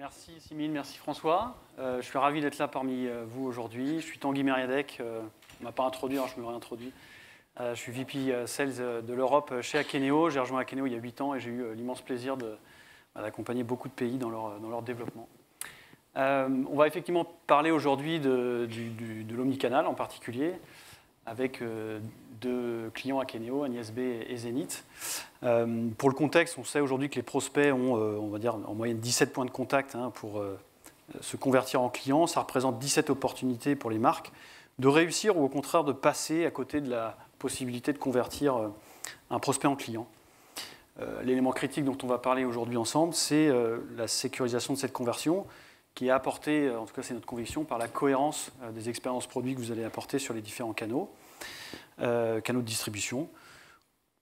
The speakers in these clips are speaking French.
Merci Simine, merci François. Je suis ravi d'être là parmi vous aujourd'hui. Je suis Tanguy Mériadec. On ne m'a pas introduit, alors je me réintroduis. Je suis VP Sales de l'Europe chez Akeneo. J'ai rejoint Akeneo il y a 8 ans et j'ai eu l'immense plaisir d'accompagner beaucoup de pays dans leur développement. On va effectivement parler aujourd'hui de l'omnicanal en particulier, avec deux clients Akeneo, Agnès B et Zenith. Pour le contexte, on sait aujourd'hui que les prospects ont, on va dire, en moyenne 17 points de contact pour se convertir en clients. Ça représente 17 opportunités pour les marques de réussir ou au contraire de passer à côté de la possibilité de convertir un prospect en client. L'élément critique dont on va parler aujourd'hui ensemble, c'est la sécurisation de cette conversion qui est apportée, en tout cas c'est notre conviction, par la cohérence des expériences produits que vous allez apporter sur les différents canaux de distribution.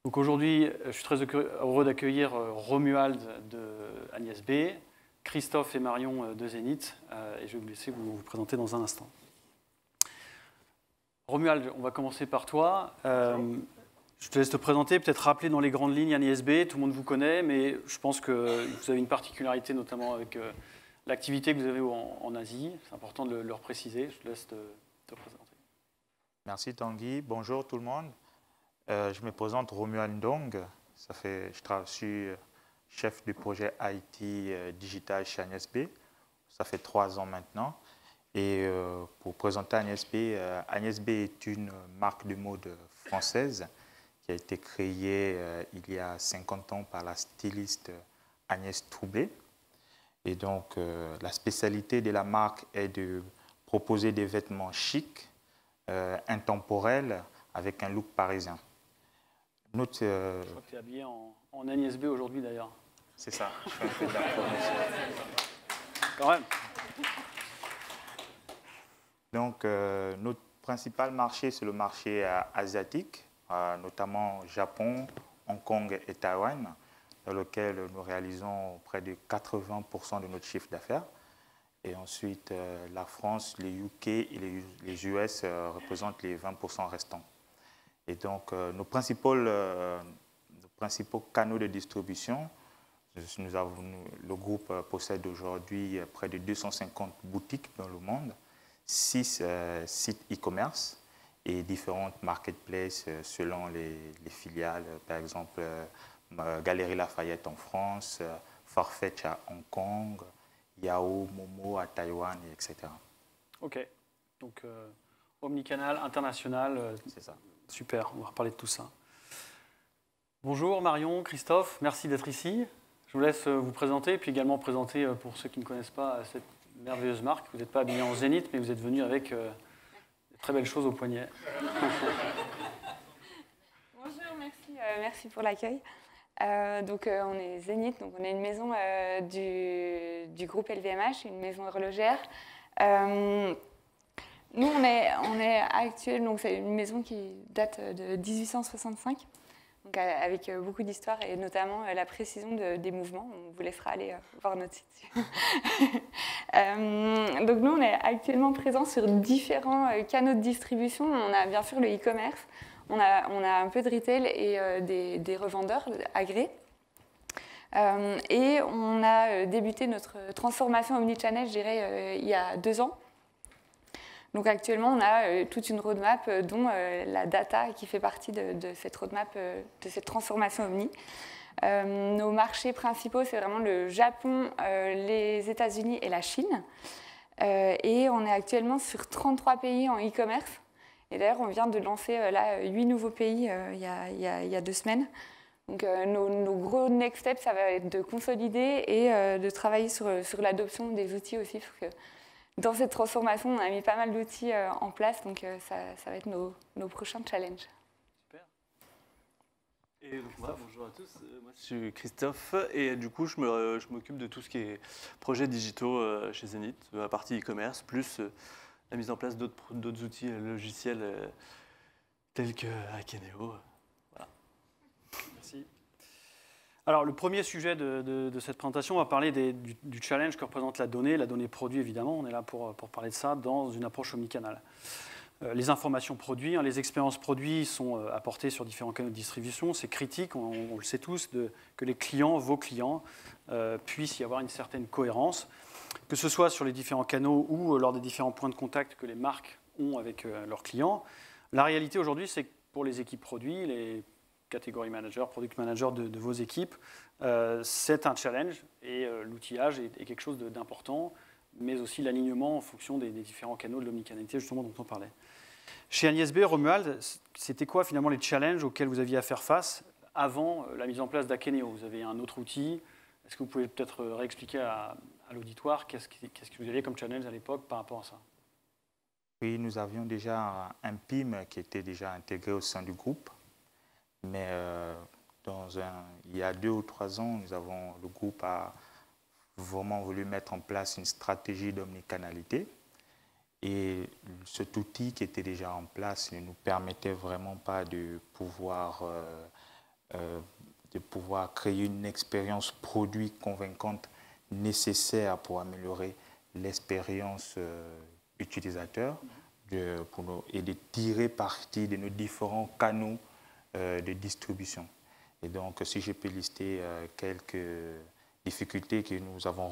Donc aujourd'hui, je suis très heureux d'accueillir Romuald de Agnès B, Christophe et Marion de Zenith, et je vais vous laisser vous présenter dans un instant. Romuald, on va commencer par toi. Je te laisse te présenter, peut-être rappeler dans les grandes lignes Agnès B, tout le monde vous connaît, mais je pense que vous avez une particularité, notamment avec l'activité que vous avez en Asie. C'est important de le préciser. Je te laisse te présenter. Merci Tanguy. Bonjour tout le monde. Je me présente Romuald Ndong. Je suis chef du projet IT digital chez Agnès B. Ça fait 3 ans maintenant. Et pour présenter Agnès B, Agnès B est une marque de mode française qui a été créée il y a 50 ans par la styliste Agnès Troublé. Et donc, la spécialité de la marque est de proposer des vêtements chics, intemporels, avec un look parisien. Je crois que tu es habillé en Agnès B aujourd'hui d'ailleurs. C'est ça, je fais un peu de la promotion. Quand même. Donc, notre principal marché, c'est le marché asiatique, notamment Japon, Hong Kong et Taïwan, dans lequel nous réalisons près de 80% de notre chiffre d'affaires. Et ensuite, la France, les UK et les US représentent les 20% restants. Et donc, nos principaux canaux de distribution, le groupe possède aujourd'hui près de 250 boutiques dans le monde, 6 sites e-commerce et différentes marketplaces selon les filiales, par exemple Galeries Lafayette en France, Farfetch à Hong Kong, Yahoo, Momo à Taïwan, etc. Ok, donc omnicanal, international, c'est ça. Super, on va reparler de tout ça. Bonjour Marion, Christophe, merci d'être ici. Je vous laisse vous présenter, puis également présenter pour ceux qui ne connaissent pas cette merveilleuse marque. Vous n'êtes pas habillé en Zénith, mais vous êtes venu avec de très belles choses au poignet. Bonjour, merci pour l'accueil. Donc on est Zenith, donc on est une maison du groupe LVMH, une maison horlogère. Nous on est actuel, donc c'est une maison qui date de 1865, donc avec beaucoup d'histoire et notamment la précision des mouvements. On vous laissera aller voir notre site. Donc nous on est actuellement présents sur différents canaux de distribution. On a bien sûr le e-commerce. On a un peu de retail et des revendeurs agréés. Et on a débuté notre transformation omnichannel, je dirais, il y a 2 ans. Donc actuellement, on a toute une roadmap, dont la data qui fait partie de cette roadmap, de cette transformation omni. Nos marchés principaux, c'est vraiment le Japon, les États-Unis et la Chine. Et on est actuellement sur 33 pays en e-commerce. Et d'ailleurs, on vient de lancer 8 nouveaux pays il y a 2 semaines. Donc nos gros next steps, ça va être de consolider et de travailler sur l'adoption des outils aussi. Parce que dans cette transformation, on a mis pas mal d'outils en place, donc ça va être nos prochains challenges. Super. Et donc, bonjour à tous, moi je suis Christophe et du coup je m'occupe de tout ce qui est projets digitaux chez Zenith, la partie e-commerce, plus la mise en place d'autres outils logiciels tels que Akeneo. Voilà. Merci. Alors, le premier sujet de cette présentation, on va parler du challenge que représente la donnée produit évidemment. On est là pour parler de ça dans une approche omnicanal. Les informations produits, hein, les expériences produits sont apportées sur différents canaux de distribution. C'est critique, on le sait tous, que les clients, vos clients, puissent y avoir une certaine cohérence, que ce soit sur les différents canaux ou lors des différents points de contact que les marques ont avec leurs clients. La réalité aujourd'hui, c'est que pour les équipes produits, les catégories managers, product managers de vos équipes, c'est un challenge et l'outillage est quelque chose d'important, mais aussi l'alignement en fonction des différents canaux de l'omnicanalité, justement, dont on parlait. Chez Agnès B, Romuald, c'était quoi finalement les challenges auxquels vous aviez à faire face avant la mise en place d'Akeneo? Vous avez un autre outil. Est-ce que vous pouvez peut-être réexpliquer à l'auditoire qu'est-ce que vous aviez comme challenge à l'époque par rapport à ça? Oui, nous avions déjà un PIM qui était déjà intégré au sein du groupe, mais il y a 2 ou 3 ans, le groupe a vraiment voulu mettre en place une stratégie d'omnicanalité. Et cet outil qui était déjà en place ne nous permettait vraiment pas de pouvoir créer une expérience produit convaincante nécessaire pour améliorer l'expérience utilisateur et de tirer parti de nos différents canaux de distribution. Et donc, si je peux lister quelques difficultés que nous avons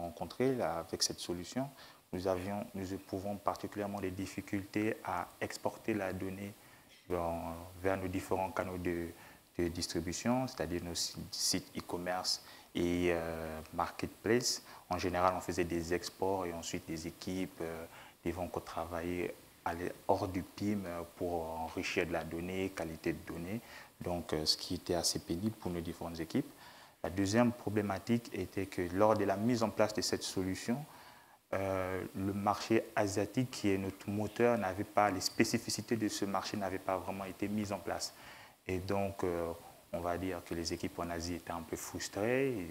rencontrées là, avec cette solution, nous éprouvons particulièrement des difficultés à exporter la donnée vers nos différents canaux de distribution, c'est-à-dire nos sites e-commerce et marketplace. En général, on faisait des exports et ensuite des équipes devront travailler hors du PIM pour enrichir de la donnée, qualité de données, donc ce qui était assez pénible pour nos différentes équipes. La deuxième problématique était que lors de la mise en place de cette solution, le marché asiatique, qui est notre moteur, n'avait pas, les spécificités de ce marché n'avaient pas vraiment été mises en place. Et donc, on va dire que les équipes en Asie étaient un peu frustrées,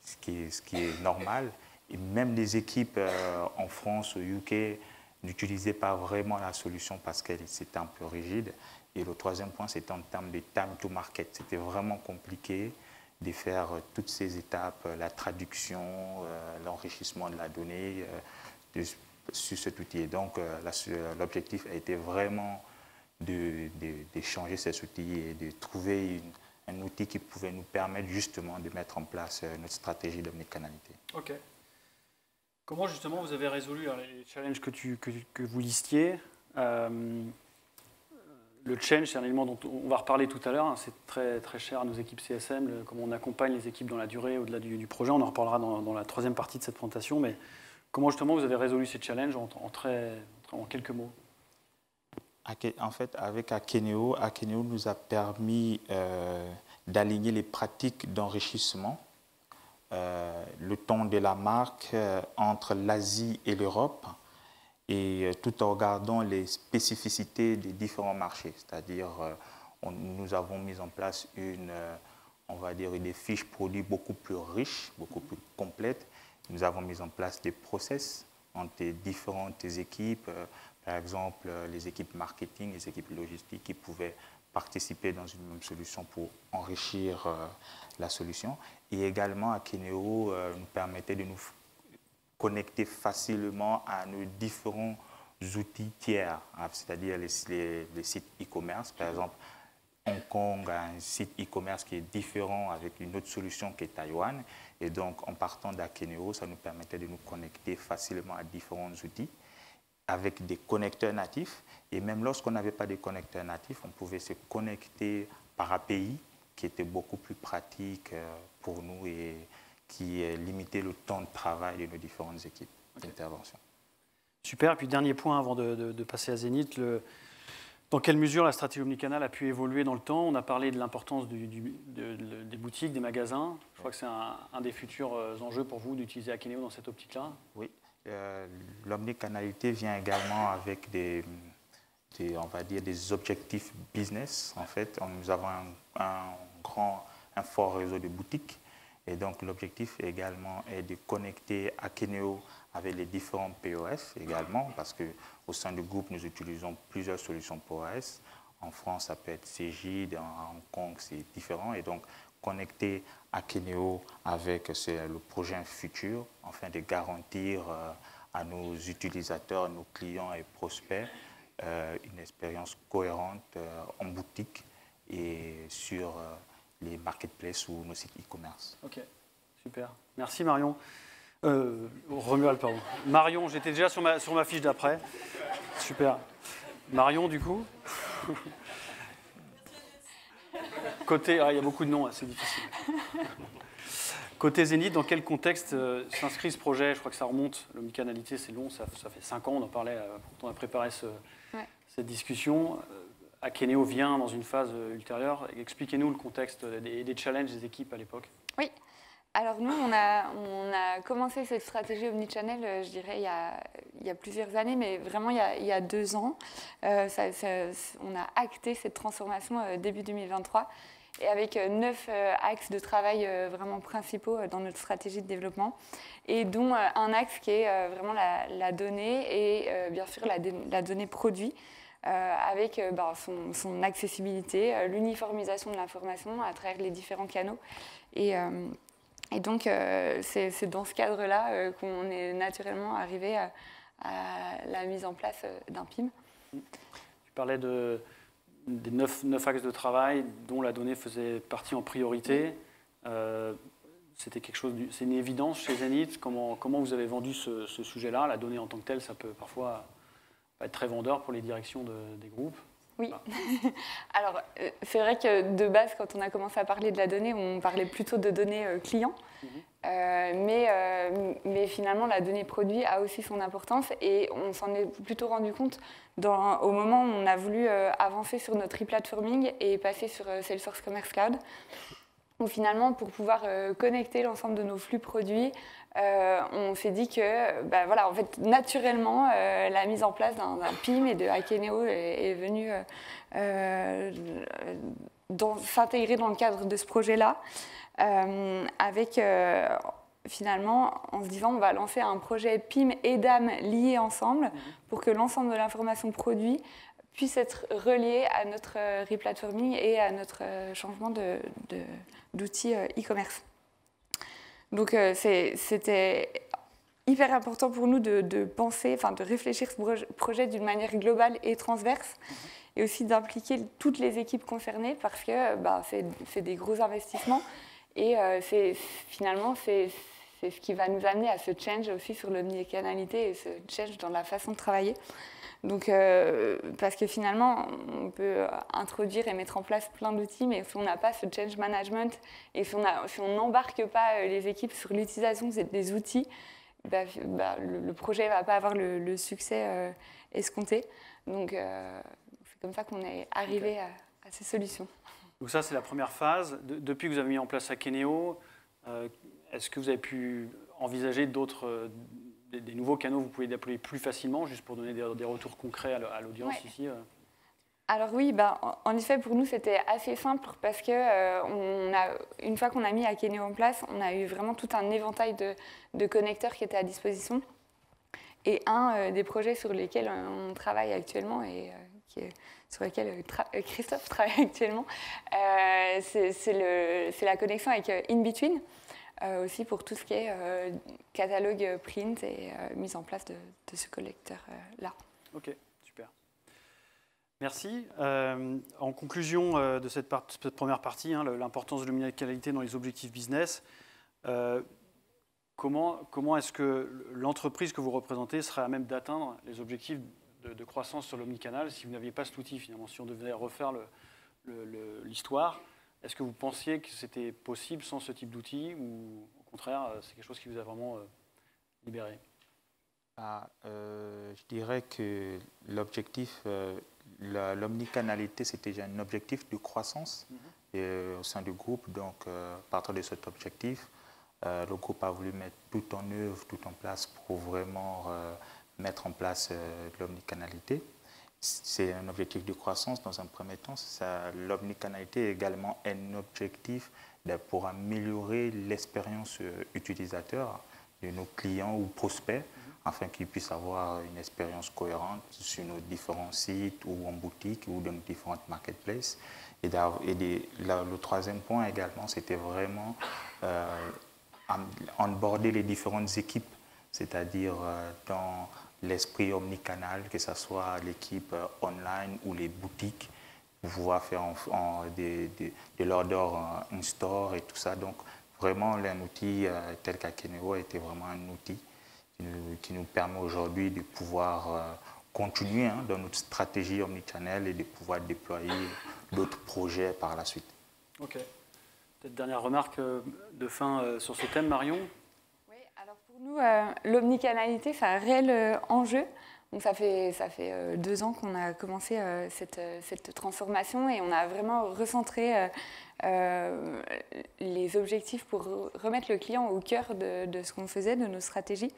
ce qui est normal. Et même les équipes en France, au UK, n'utilisaient pas vraiment la solution parce que c'était un peu rigide. Et le troisième point, c'était en termes de time to market. C'était vraiment compliqué de faire toutes ces étapes, la traduction, l'enrichissement de la donnée sur cet outil. Et donc, l'objectif a été vraiment de changer cet outil et de trouver un outil qui pouvait nous permettre justement de mettre en place notre stratégie d'omnicanalité. OK. Comment justement vous avez résolu les challenges que vous listiez? Le change, c'est un élément dont on va reparler tout à l'heure. Hein, c'est très, très cher à nos équipes CSM, comment on accompagne les équipes dans la durée au-delà du projet. On en reparlera dans la troisième partie de cette présentation. Mais comment justement vous avez résolu ces challenges en quelques mots? En fait, avec Akeneo nous a permis d'aligner les pratiques d'enrichissement, le ton de la marque entre l'Asie et l'Europe, et tout en regardant les spécificités des différents marchés. C'est-à-dire, nous avons mis en place on va dire, des fiches produits beaucoup plus riches, beaucoup plus complètes. Nous avons mis en place des process entre les différentes équipes, par exemple les équipes marketing, les équipes logistiques qui pouvaient participer dans une même solution pour enrichir la solution. Et également, Akeneo nous permettait de nous connecter facilement à nos différents outils tiers, c'est-à-dire les sites e-commerce. Par exemple, Hong Kong a un site e-commerce qui est différent avec une autre solution qui est Taïwan. Et donc, en partant d'Akeneo, ça nous permettait de nous connecter facilement à différents outils avec des connecteurs natifs. Et même lorsqu'on n'avait pas de connecteurs natifs, on pouvait se connecter par API, qui était beaucoup plus pratique pour nous et qui limitait le temps de travail de nos différentes équipes d'intervention. Super. Et puis, dernier point avant de passer à Zénith, dans quelle mesure la stratégie omnicanal a pu évoluer dans le temps? On a parlé de l'importance des boutiques, des magasins. Je crois que c'est un des futurs enjeux pour vous d'utiliser Akeneo dans cette optique-là. Oui. L'omnicanalité vient également avec on va dire des objectifs business. En fait, nous avons un fort réseau de boutiques. Et donc, l'objectif également est de connecter Akeneo avec les différents POS également, parce qu'au sein du groupe, nous utilisons plusieurs solutions POS. En France, ça peut être Cegid, en Hong Kong, c'est différent. Et donc, connecter Akeneo avec le projet futur, afin de garantir à nos utilisateurs, nos clients et prospects une expérience cohérente en boutique et sur les marketplaces ou nos sites e-commerce. Ok, super. Merci Marion. Romuald, pardon. Marion, j'étais déjà sur ma fiche d'après. Super. Marion, du coup côté, il y a beaucoup de noms, c'est difficile. Côté Zénith, dans quel contexte s'inscrit ce projet? Je crois que ça remonte, l'omnicanalité, c'est long, ça fait 5 ans, on en parlait quand on a préparé cette discussion. Akeneo vient dans une phase ultérieure. Expliquez-nous le contexte et des challenges des équipes à l'époque. Oui. Alors nous, on a commencé cette stratégie omnichannel, je dirais, il y a plusieurs années, mais vraiment il y a 2 ans. On a acté cette transformation début 2023 et avec 9 axes de travail vraiment principaux dans notre stratégie de développement et dont un axe qui est vraiment la donnée et bien sûr la donnée produit. Avec son accessibilité, l'uniformisation de l'information à travers les différents canaux. Et donc, c'est dans ce cadre-là qu'on est naturellement arrivé à la mise en place d'un PIM. Tu parlais des 9 axes de travail dont la donnée faisait partie en priorité. C'était quelque chose, c'est une évidence chez Zénith. Comment vous avez vendu ce sujet-là? La donnée en tant que telle, ça peut parfois être très vendeur pour les directions des groupes. Oui. Alors, c'est vrai que de base, quand on a commencé à parler de la donnée, on parlait plutôt de données clients. Mais finalement, la donnée produit a aussi son importance et on s'en est plutôt rendu compte au moment où on a voulu avancer sur notre replatforming et passer sur Salesforce Commerce Cloud. Où finalement, pour pouvoir connecter l'ensemble de nos flux produits, on s'est dit que, en fait, naturellement, la mise en place d'un PIM et de Akeneo est venue s'intégrer dans le cadre de ce projet-là, avec finalement, en se disant, on va lancer un projet PIM et DAM liés ensemble pour que l'ensemble de l'information produit puisse être relié à notre replatforming et à notre changement d'outils e-commerce. Donc c'était hyper important pour nous de penser, de réfléchir ce projet d'une manière globale et transverse, et aussi d'impliquer toutes les équipes concernées parce que c'est des gros investissements et finalement c'est ce qui va nous amener à ce change aussi sur l'omnicanalité et ce change dans la façon de travailler. Donc, parce que finalement, on peut introduire et mettre en place plein d'outils, mais si on n'a pas ce change management et si on n'embarque pas les équipes sur l'utilisation des outils, le projet ne va pas avoir le succès escompté. Donc, c'est comme ça qu'on est arrivé à ces solutions. Donc ça, c'est la première phase. Depuis que vous avez mis en place Akeneo, est-ce que vous avez pu envisager des nouveaux canaux que vous pouvez déployer plus facilement, juste pour donner des retours concrets à l'audience ici? Alors oui, en effet, pour nous, c'était assez simple parce que une fois qu'on a mis Akeneo en place, on a eu vraiment tout un éventail de connecteurs qui étaient à disposition. Et un des projets sur lesquels on travaille actuellement et sur lequel Christophe travaille actuellement, c'est la connexion avec InBetween. Aussi pour tout ce qui est catalogue print et mise en place de ce collecteur-là. Ok, super. Merci. En conclusion de cette première partie, l'importance de l'omnicanalité dans les objectifs business, comment est-ce que l'entreprise que vous représentez serait à même d'atteindre les objectifs de croissance sur l'omnicanal si vous n'aviez pas cet outil finalement, si on devait refaire l'histoire? Est-ce que vous pensiez que c'était possible sans ce type d'outil ou au contraire, c'est quelque chose qui vous a vraiment libéré? Je dirais que l'objectif, l'omnicanalité, c'était déjà un objectif de croissance au sein du groupe. Donc, à partir de cet objectif, le groupe a voulu mettre tout en œuvre, tout en place pour vraiment mettre en place l'omnicanalité. C'est un objectif de croissance dans un premier temps. L'omnicanalité est également un objectif pour améliorer l'expérience utilisateur de nos clients ou prospects afin qu'ils puissent avoir une expérience cohérente sur nos différents sites ou en boutique ou dans nos différentes marketplaces. Le troisième point également, c'était vraiment onboarder les différentes équipes, c'est-à-dire dans l'esprit omnicanal, que ce soit l'équipe online ou les boutiques, pour pouvoir faire de l'order in-store et tout ça. Donc, vraiment, un outil tel qu'Akeneo était vraiment un outil qui nous permet aujourd'hui de pouvoir continuer dans notre stratégie omnichannel et de pouvoir déployer d'autres projets par la suite. Ok. Peut-être dernière remarque de fin sur ce thème, Marion. Oui, alors pour nous, l'omnicanalité, c'est un réel enjeu. Donc ça fait 2 ans qu'on a commencé cette transformation et on a vraiment recentré les objectifs pour remettre le client au cœur de ce qu'on faisait, de nos stratégies,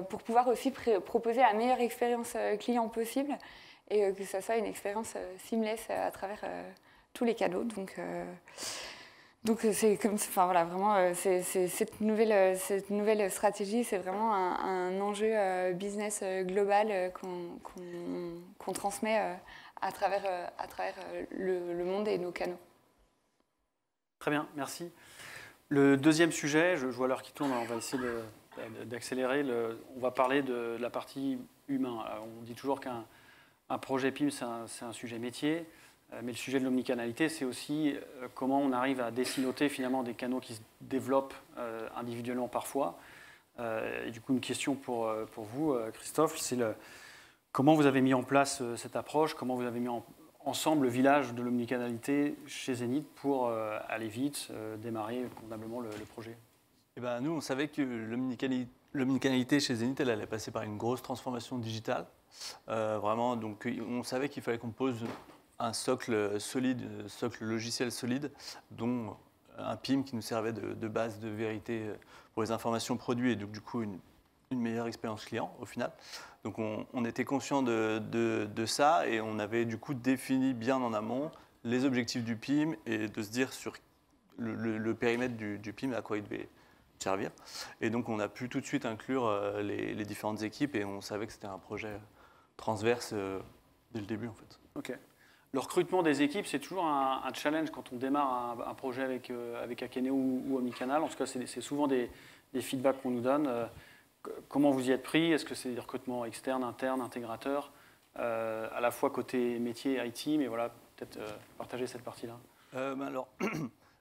pour pouvoir aussi proposer la meilleure expérience client possible et que ça soit une expérience seamless à travers tous les canaux. Donc c'est comme, enfin voilà, vraiment, cette nouvelle stratégie, c'est vraiment un enjeu business global qu'on transmet à travers le monde et nos canaux. Très bien, merci. Le deuxième sujet, je vois l'heure qui tourne, on va essayer d'accélérer. On va parler de la partie humain. Alors, on dit toujours qu'un projet PIM, c'est un sujet métier. Mais le sujet de l'omnicanalité, c'est aussi comment on arrive à dessinoter finalement des canaux qui se développent individuellement parfois. Et du coup, une question pour vous, Christophe, c'est comment vous avez mis en place cette approche, comment vous avez mis ensemble le village de l'omnicanalité chez Zenith pour aller vite, démarrer convenablement le projet. Eh ben, nous, on savait que l'omnicanalité chez Zenith, elle allait passer par une grosse transformation digitale. Vraiment, donc on savait qu'il fallait qu'on pose un socle solide, un socle logiciel solide, dont un PIM qui nous servait de base de vérité pour les informations produits et donc du coup une meilleure expérience client au final. Donc on était conscient de ça et on avait du coup défini bien en amont les objectifs du PIM et de se dire sur le périmètre du PIM à quoi il devait servir. Et donc on a pu tout de suite inclure les différentes équipes et on savait que c'était un projet transverse dès le début en fait. Ok. Le recrutement des équipes, c'est toujours un challenge quand on démarre un projet avec Akeneo ou Omnicanal. En tout cas, c'est souvent des feedbacks qu'on nous donne. Comment vous y êtes pris? Est-ce que c'est des recrutements externes, internes, intégrateurs, à la fois côté métier, IT, mais voilà, peut-être partager cette partie-là. Alors,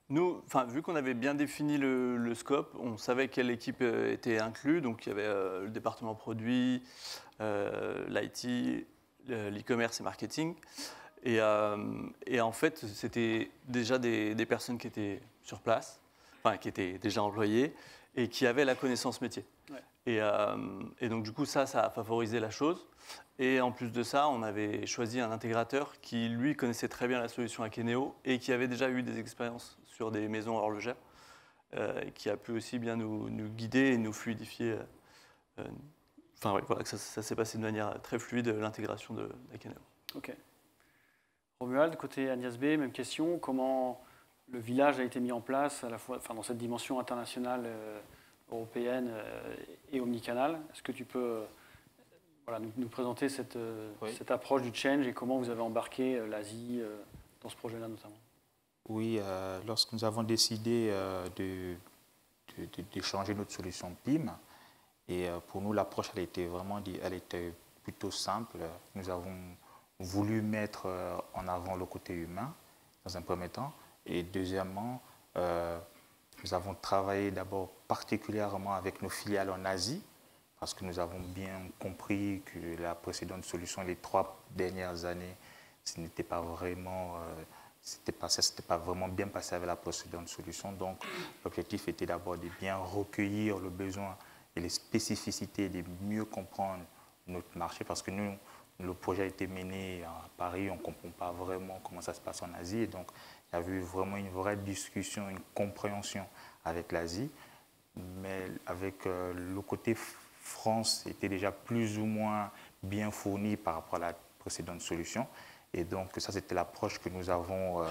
nous, vu qu'on avait bien défini le scope, on savait quelle équipe était inclue. Donc, il y avait le département produit, l'IT, l'e-commerce et marketing. Et en fait, c'était déjà des personnes qui étaient sur place, qui étaient déjà employées et qui avaient la connaissance métier. Ouais. Et donc, du coup, ça a favorisé la chose. Et en plus de ça, on avait choisi un intégrateur qui, lui, connaissait très bien la solution Akeneo et qui avait déjà eu des expériences sur des maisons horlogères, qui a pu aussi bien nous guider et nous fluidifier. Voilà, que ça s'est passé de manière très fluide, l'intégration d'Akeneo. Ok. Romuald, côté Agnès B, même question. Comment le village a été mis en place à la fois, dans cette dimension internationale, européenne et omnicanal? Est-ce que tu peux nous présenter cette approche du change et comment vous avez embarqué l'Asie dans ce projet-là notamment? Oui, lorsque nous avons décidé de changer notre solution PIM, et pour nous l'approche elle était plutôt simple. Nous avons voulu mettre en avant le côté humain dans un premier temps et deuxièmement nous avons travaillé d'abord particulièrement avec nos filiales en Asie parce que nous avons bien compris que la précédente solution les 3 dernières années ce n'était pas vraiment c'était pas vraiment bien passé avec la précédente solution. Donc l'objectif était d'abord de bien recueillir le besoin et les spécificités, de mieux comprendre notre marché parce que nous, le projet a été mené à Paris, on ne comprend pas vraiment comment ça se passe en Asie. Et donc, il y a eu vraiment une vraie discussion, une compréhension avec l'Asie. Mais avec le côté France, était déjà plus ou moins bien fourni par rapport à la précédente solution. Et donc, ça, c'était l'approche que nous avons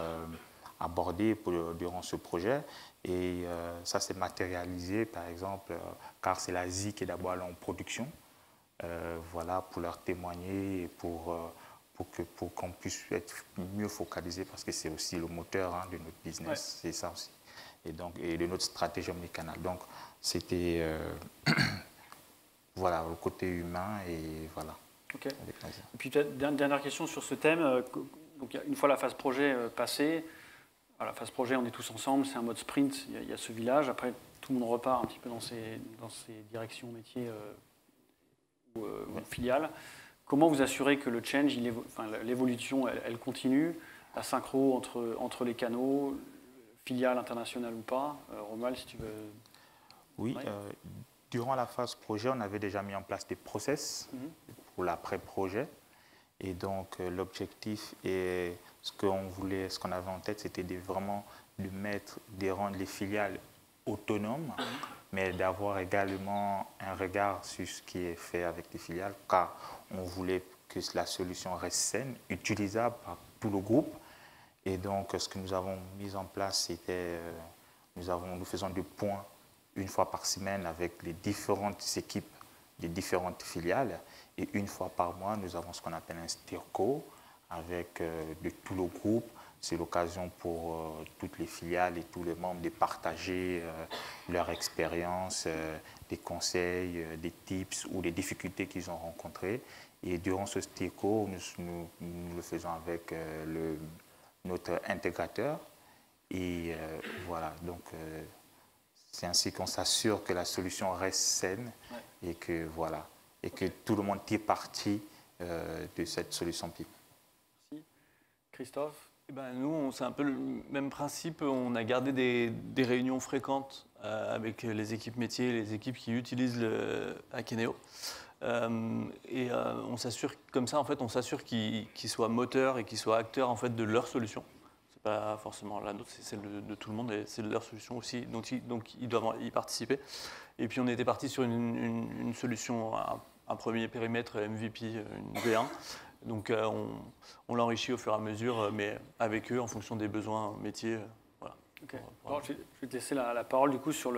abordée durant ce projet. Et ça s'est matérialisé, par exemple, car c'est l'Asie qui est d'abord allée en production. Voilà, pour leur témoigner et pour qu'on puisse être mieux focalisé parce que c'est aussi le moteur de notre business, ouais. C'est ça aussi. Et donc, et de notre stratégie omnicanal. Donc, c'était voilà, le côté humain et voilà. Ok. Et puis peut-être dernière question sur ce thème. Donc, une fois la phase projet passée, à la phase projet, on est tous ensemble, c'est un mode sprint, il y a ce village. Après, tout le monde repart un petit peu dans ses directions métiers ou filiales. Comment vous assurez que le change, l'évolution, elle continue, la synchro entre les canaux, filiales internationales ou pas? Romuald, si tu veux. Oui, Ouais. Durant la phase projet, on avait déjà mis en place des process pour l'après-projet. Et donc, l'objectif et ce qu'on avait en tête, c'était vraiment de rendre les filiales autonomes, mais d'avoir également un regard sur ce qui est fait avec les filiales, car on voulait que la solution reste saine, utilisable par tout le groupe. Et donc, ce que nous avons mis en place, c'était, nous faisons des points une fois par semaine avec les différentes équipes des différentes filiales. Et une fois par mois, nous avons ce qu'on appelle un STIRCO avec de tout le groupe. C'est l'occasion pour toutes les filiales et tous les membres de partager leur expérience, des conseils, des tips ou des difficultés qu'ils ont rencontrées. Et durant ce STIRCO, nous le faisons avec notre intégrateur. Et voilà, donc c'est ainsi qu'on s'assure que la solution reste saine et que, voilà, et que tout le monde tire parti de cette solution PIP. Merci. Christophe? Nous, c'est un peu le même principe. On a gardé des réunions fréquentes avec les équipes métiers, les équipes qui utilisent Akeneo. On s'assure, comme ça, en fait, on s'assure qu'ils soient moteurs et qu'ils soient acteurs en fait, de leur solution. C'est pas forcément la nôtre, c'est celle de tout le monde et c'est leur solution aussi. Donc ils doivent y participer. Et puis on était parti sur une solution, un premier périmètre MVP, une V1. Donc on l'enrichit au fur et à mesure, mais avec eux en fonction des besoins métiers. Voilà. Okay. Je vais te laisser la parole du coup sur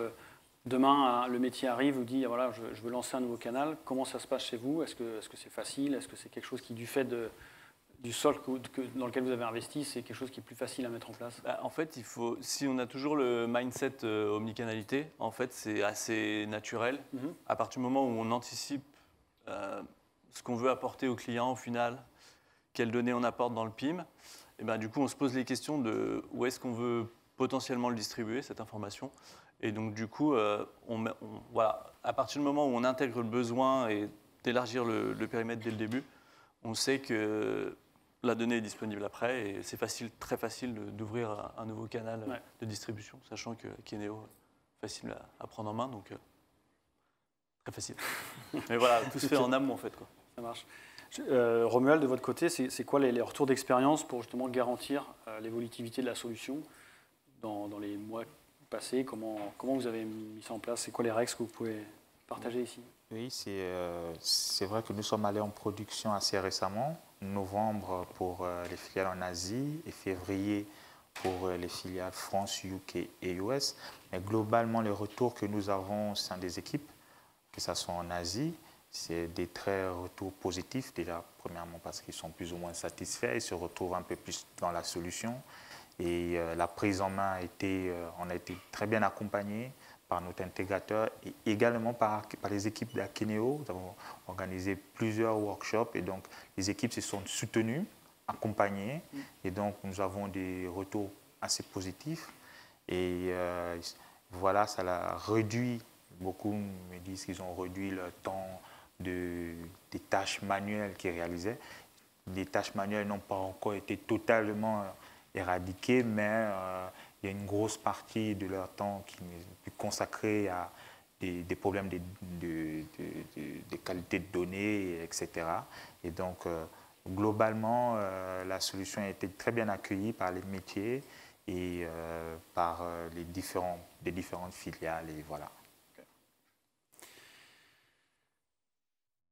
demain, le métier arrive, vous dit voilà, je veux lancer un nouveau canal. Comment ça se passe chez vous? Est-ce que c'est facile? Est-ce que c'est quelque chose qui, du fait du sol dans lequel vous avez investi, c'est quelque chose qui est plus facile à mettre en place? En fait, si on a toujours le mindset omnicanalité, en fait, c'est assez naturel. À partir du moment où on anticipe ce qu'on veut apporter au client au final, quelles données on apporte dans le PIM, et du coup, on se pose les questions de où est-ce qu'on veut potentiellement le distribuer, cette information. Et donc, du coup, voilà, à partir du moment où on intègre le besoin et d'élargir le périmètre dès le début, on sait que la donnée est disponible après et c'est très facile d'ouvrir un nouveau canal de distribution, sachant que Akeneo est facile à prendre en main, donc très facile. Mais voilà, tout se fait en amont en fait, quoi. Ça marche. Romuald, de votre côté, c'est quoi les retours d'expérience pour justement garantir l'évolutivité de la solution dans les mois passés? Comment vous avez mis ça en place? C'est quoi les règles que vous pouvez partager ici? Oui, c'est vrai que nous sommes allés en production assez récemment, novembre pour les filiales en Asie et février pour les filiales France, UK et US. Mais globalement, les retours que nous avons au sein des équipes, que ce soit en Asie, c'est des très retours positifs. Déjà, premièrement, parce qu'ils sont plus ou moins satisfaits, ils se retrouvent un peu plus dans la solution. Et la prise en main on a été très bien accompagnés par notre intégrateur et également par les équipes d'Akeneo. Nous avons organisé plusieurs workshops et donc les équipes se sont soutenues, accompagnées et donc nous avons des retours assez positifs et voilà, ça l'a réduit. Beaucoup me disent qu'ils ont réduit le temps des tâches manuelles qu'ils réalisaient. Les tâches manuelles n'ont pas encore été totalement éradiquées, mais il y a une grosse partie de leur temps qui est consacrée à des problèmes de qualité de données, etc. Et donc, globalement, la solution a été très bien accueillie par les métiers et par les différentes filiales. Et voilà.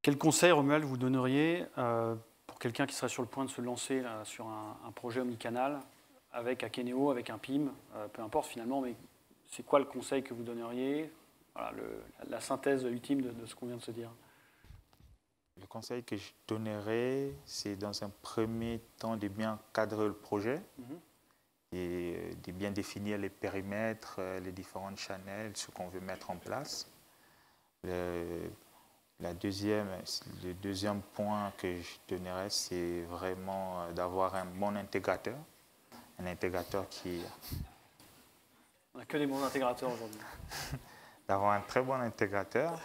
Quel conseil, Romuald, vous donneriez pour quelqu'un qui serait sur le point de se lancer là, sur un projet omnicanal avec Akeneo, avec un PIM, peu importe finalement, mais c'est quoi le conseil que vous donneriez? Voilà, la synthèse ultime de ce qu'on vient de se dire. Le conseil que je donnerais, c'est dans un premier temps de bien cadrer le projet et de bien définir les périmètres, les différentes channels, ce qu'on veut mettre en place. Le deuxième point que je donnerais, c'est vraiment d'avoir un bon intégrateur. Un intégrateur qui... On n'a que des bons intégrateurs aujourd'hui. D'avoir un très bon intégrateur.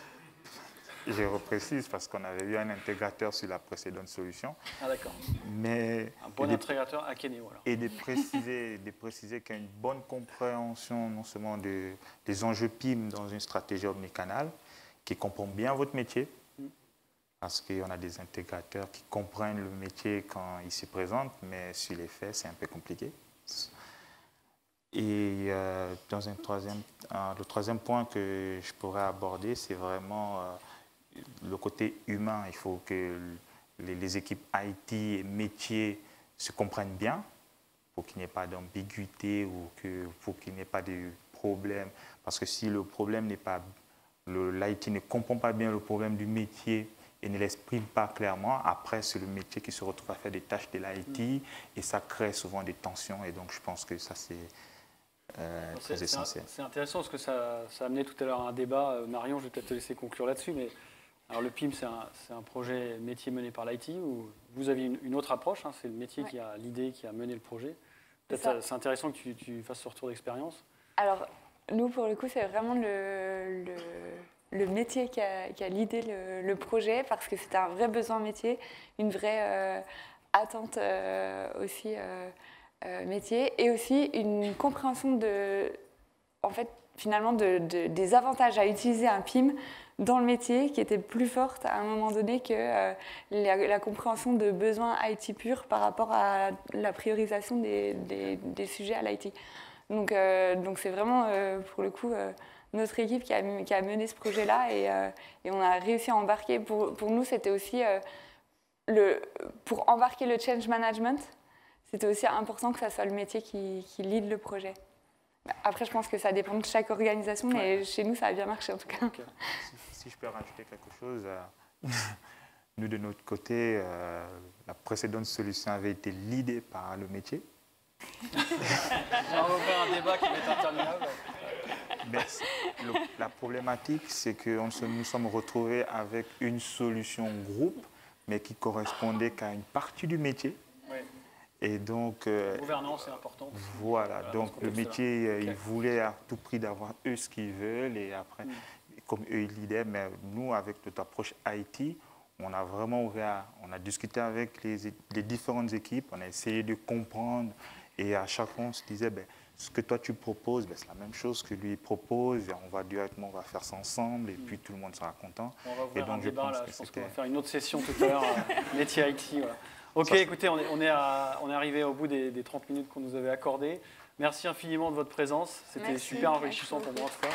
Je reprécise parce qu'on avait eu un intégrateur sur la précédente solution. Ah d'accord. Mais un bon intégrateur à Kenéo alors. Et de préciser qu'il y a une bonne compréhension non seulement des enjeux PIM dans une stratégie omnicanale, qui comprend bien votre métier, parce qu'on a des intégrateurs qui comprennent le métier quand ils se présentent, mais sur les faits, c'est un peu compliqué. Et le troisième point que je pourrais aborder, c'est vraiment le côté humain. Il faut que les équipes IT et métiers se comprennent bien pour qu'il n'y ait pas d'ambiguïté ou pour qu'il n'y ait pas de problème. Parce que si le problème n'est pas... L'IT ne comprend pas bien le problème du métier et ne l'exprime pas clairement, après c'est le métier qui se retrouve à faire des tâches de l'IT et ça crée souvent des tensions. Et donc je pense que ça c'est très essentiel. C'est intéressant parce que ça a amené tout à l'heure à un débat. Marion, je vais peut-être te laisser conclure là-dessus, mais alors le PIM, c'est un projet métier mené par l'IT où vous avez une autre approche, hein, c'est le métier qui a l'idée, qui a mené le projet. Peut-être c'est intéressant que tu fasses ce retour d'expérience. Alors, nous, pour le coup, c'est vraiment le métier qui a l'idée, le projet, parce que c'était un vrai besoin métier, une vraie attente aussi métier, et aussi une compréhension finalement des avantages à utiliser un PIM dans le métier qui était plus forte à un moment donné que la compréhension de besoins IT purs par rapport à la priorisation des sujets à l'IT. Donc c'est vraiment, pour le coup, notre équipe qui a mené ce projet-là et on a réussi à embarquer. Pour nous, c'était aussi, pour embarquer le change management, c'était aussi important que ça soit le métier qui lead le projet. Après, je pense que ça dépend de chaque organisation, mais chez nous, ça a bien marché en tout cas. Okay. Si je peux rajouter quelque chose, nous de notre côté, la précédente solution avait été leadée par le métier. On va faire un débat qui va être interminable. Mais la problématique, c'est que nous sommes retrouvés avec une solution groupe, mais qui correspondait qu'à une partie du métier. Oui. Et donc, la gouvernance est importante. Voilà, donc le métier, il voulait à tout prix d'avoir eux ce qu'ils veulent et après, comme eux ils leadaient, mais nous, avec notre approche IT, on a vraiment ouvert, on a discuté avec les différentes équipes, on a essayé de comprendre et à chaque fois on se disait, ce que toi tu proposes, c'est la même chose que lui propose, et on va faire ça ensemble et puis tout le monde sera content. On va ouvrir un débat là, je pense qu'on va faire une autre session tout à l'heure, métier IT. Voilà. Ok, écoutez, on est arrivé au bout des 30 minutes qu'on nous avait accordées. Merci infiniment de votre présence. C'était super enrichissant pour moi en tout cas.